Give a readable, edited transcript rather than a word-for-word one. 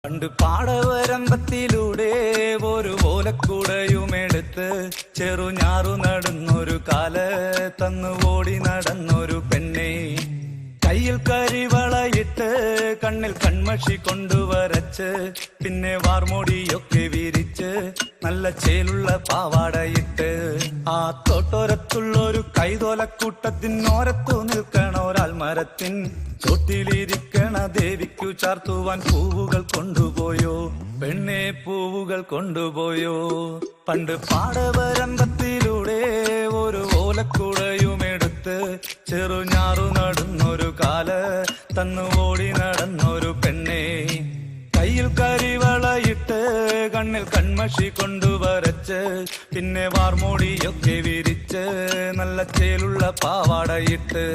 പണ്ട് പാടവരമ്പത്തിലൂടെ ഒരു ഓലക്കുടയുമെടുത്ത് ചെറുഞാറു നടന്നൊരു കാല് തന്നു ഓടി നടന്നൊരു പെണ്ണെ, കയ്യിൽ കരിവളയിട്ട് കണ്ണിൽ കൺമഷി കൊണ്ടുവരച്ച് പിന്നെ വാർമോടിയൊക്കെ വിരിച്ച് നല്ല ചേലുള്ള പാവാടയിട്ട് ആ തോട്ടോരത്തുള്ളൊരു കൈതോലക്കൂട്ടത്തിനോരത്തു നിൽക്കണ ഒരാൾ മരത്തിൻ ചോട്ടിലിരിക്കണ ദേവിക്കു ചാർത്തുവാൻ പൂവുകൾ കൊണ്ടുപോയോ പെണ്ണെ, പൂവുകൾ കൊണ്ടുപോയോ. പണ്ട് പാടവരമ്പത്തിലൂടെ ഒരു ഓലക്കുടയുമെടുത്ത് ചെറുഞാറു നടന്നൊരു കാല് തന്നു ഓടി നടന്നൊരു പെണ്ണെ, കയ്യിൽ കരിവളയിട്ട് കണ്ണിൽ കൺമഷി കൊണ്ടുവരച്ച് പിന്നെ വാർമോടിയൊക്കെ വിരിച്ച് നല്ല ചേലുള്ള പാവാടയിട്ട്